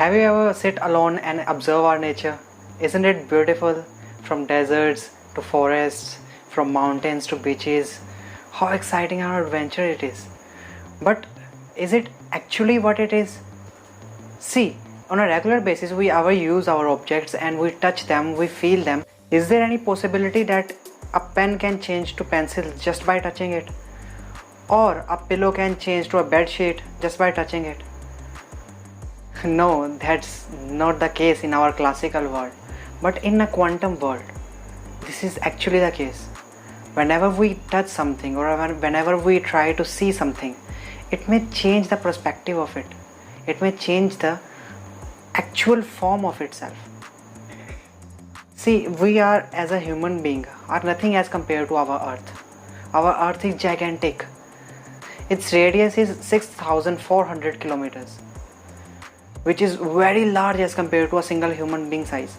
Have you ever sit alone and observe our nature? Isn't it beautiful? From deserts to forests, from mountains to beaches, how exciting our adventure it is. But is it actually what it is? See, on a regular basis we ever use our objects and we touch them, we feel them. Is there any possibility that a pen can change to pencil just by touching it? Or a pillow can change to a bed sheet just by touching it? No, that's not the case in our classical world. But in a quantum world, this is actually the case. Whenever we touch something or whenever we try to see something, it may change the perspective of it. It may change the actual form of itself. See, we are as a human being are nothing as compared to our earth. Our earth is gigantic. Its radius is 6,400 kilometers, which is very large as compared to a single human being size.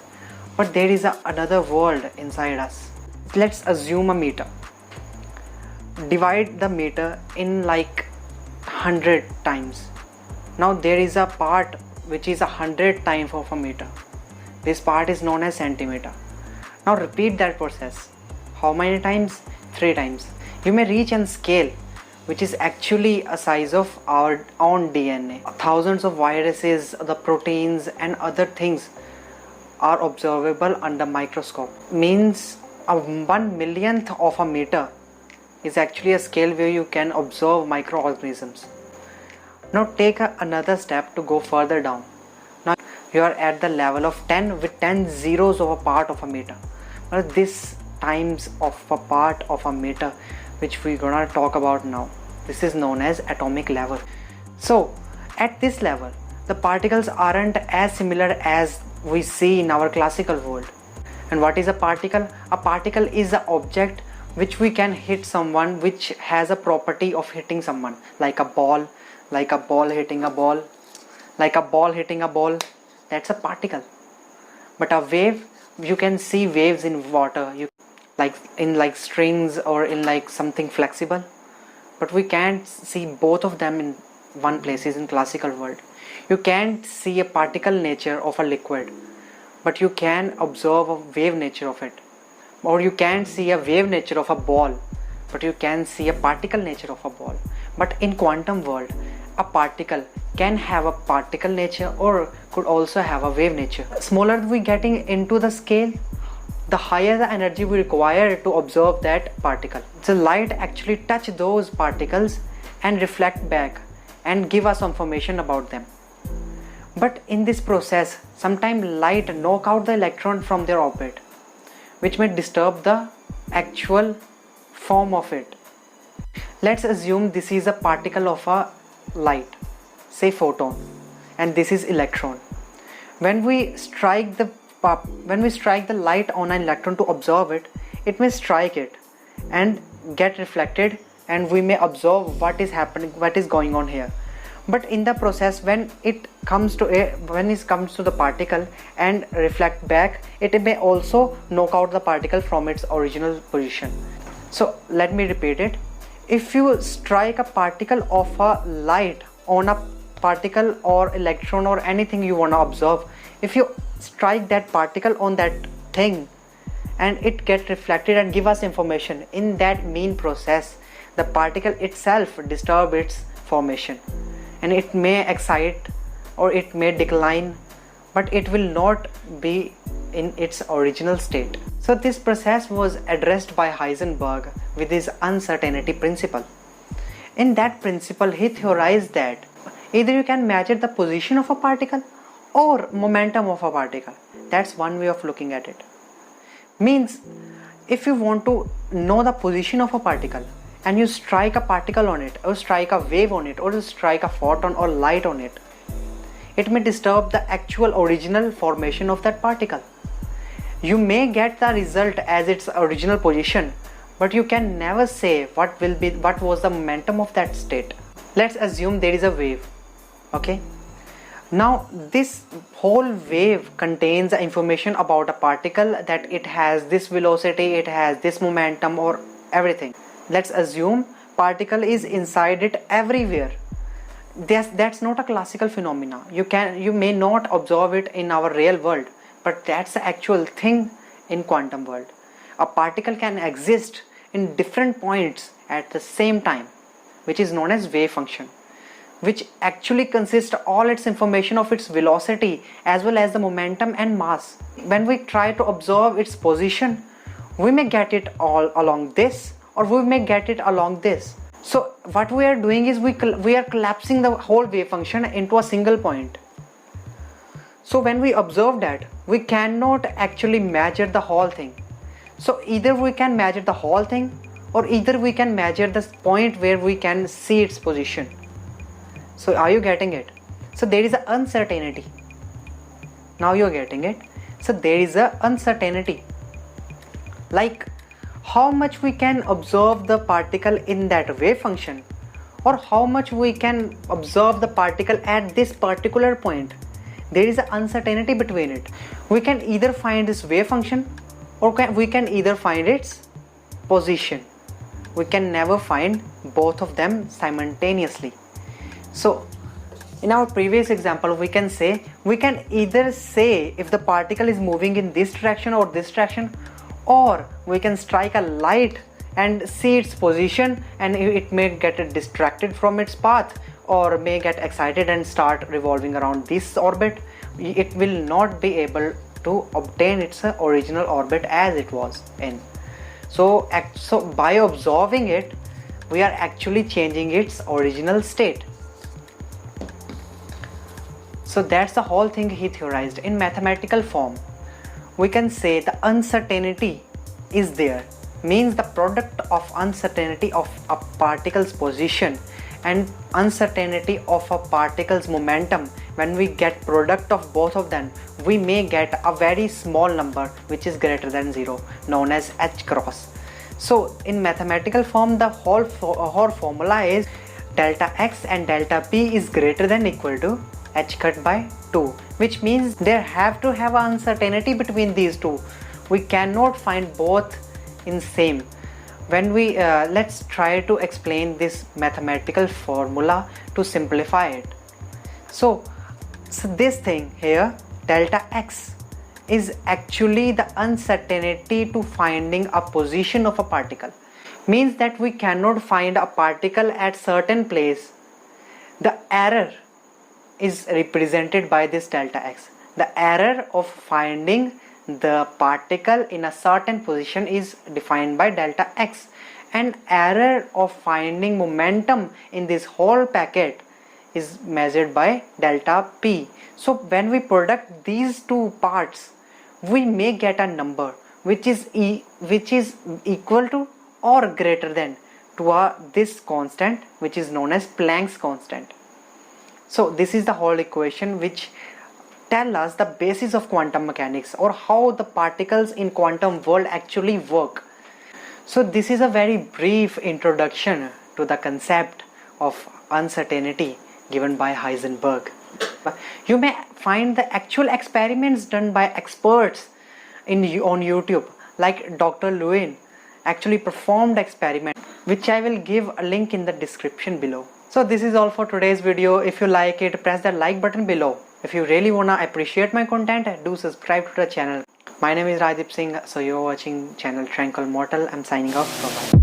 But there is another world inside us. Let's assume a meter. Divide the meter in like 100 times. Now there is a part which is 100 times of a meter. This part is known as centimeter. Now repeat that process. How many times? 3 times. You may reach a scale which is actually a size of our own DNA. Thousands of viruses, the proteins and other things are observable under microscope. Means a 1/1,000,000th of a meter is actually a scale where you can observe microorganisms. Now take another step to go further down. Now you are at the level of 10 with 10 zeros of a part of a meter. Well, this times of a part of a meter which we're gonna talk about now. This is known as atomic level. So at this level, the particles aren't as similar as we see in our classical world. And what is a particle? A particle is an object which we can hit someone, which has a property of hitting someone, like a ball hitting a ball, like a ball hitting a ball. That's a particle. But a wave, you can see waves in water, like in strings or in like something flexible, but we can't see both of them in one place. In classical world, you can't see a particle nature of a liquid, but you can observe a wave nature of it. Or you can't see a wave nature of a ball, but you can see a particle nature of a ball. But in quantum world, a particle can have a particle nature or could also have a wave nature. Smaller we getting into the scale, the higher the energy we require to observe that particle. So light actually touch those particles and reflect back and give us information about them. But in this process, sometimes light knock out the electron from their orbit, which may disturb the actual form of it. Let's assume this is a particle of a light, say photon, and this is electron. When we strike the light on an electron to observe it, it may strike it and get reflected, and we may observe what is happening, what is going on here. But in the process, when it comes to the particle and reflect back, it may also knock out the particle from its original position. So let me repeat it. If you strike a particle of a light on a particle or electron or anything you want to observe, if you strike that particle on that thing and it get reflected and give us information, in that mean process the particle itself disturb its formation, and it may excite or it may decline, but it will not be in its original state. So this process was addressed by Heisenberg with his uncertainty principle. In that principle, he theorized that either you can measure the position of a particle or momentum of a particle. That's one way of looking at it. Means if you want to know the position of a particle and you strike a particle on it, or strike a wave on it, or strike a photon or light on it, it may disturb the actual original formation of that particle. You may get the result as its original position, but you can never say what was the momentum of that state. Let's assume there is a wave. Okay, now this whole wave contains information about a particle, that it has this velocity, it has this momentum, or everything. Let's assume particle is inside it everywhere. that's not a classical phenomena. You may not observe it in our real world, but that's the actual thing in quantum world. A particle can exist in different points at the same time, which is known as wave function, which actually consists all its information of its velocity as well as the momentum and mass. When we try to observe its position, we may get it all along this, or we may get it along this. So what we are doing is we are collapsing the whole wave function into a single point. So when we observe that, we cannot actually measure the whole thing. So either we can measure the whole thing, or either we can measure the point where we can see its position. So are you getting it? So there is an uncertainty. Now you are getting it. So there is an uncertainty. Like how much we can observe the particle in that wave function, or how much we can observe the particle at this particular point. There is an uncertainty between it. We can either find this wave function, or we can either find its position. We can never find both of them simultaneously. So in our previous example, we can either say if the particle is moving in this direction or this direction, or we can strike a light and see its position, and it may get distracted from its path, or may get excited and start revolving around this orbit. It will not be able to obtain its original orbit as it was in. So by observing it, we are actually changing its original state. So that's the whole thing he theorized. In mathematical form, we can say the uncertainty is there, means the product of uncertainty of a particle's position and uncertainty of a particle's momentum. When we get product of both of them, we may get a very small number which is greater than 0, known as h cross. So in mathematical form, the whole formula is delta x and delta p is greater than equal to h cut by 2, which means there have to have an uncertainty between these two. We cannot find both in same. When we let's try to explain this mathematical formula to simplify it. So this thing here, delta x, is actually the uncertainty to finding a position of a particle. Means that we cannot find a particle at certain place. The error is represented by this delta x. The error of finding the particle in a certain position is defined by delta x, and error of finding momentum in this whole packet is measured by delta p. So when we product these two parts, we may get a number which is equal to or greater than to this constant, which is known as Planck's constant. So this is the whole equation which tell us the basis of quantum mechanics, or how the particles in quantum world actually work. So this is a very brief introduction to the concept of uncertainty given by Heisenberg. You may find the actual experiments done by experts on YouTube, like Dr. Lewin actually performed experiment, which I will give a link in the description below. So this is all for today's video. If you like it, press the like button below. If you really wanna appreciate my content, do subscribe to the channel. My name is Rajdeep Singh, so you're watching channel Tranquil Mortal. I'm signing off. Bye bye.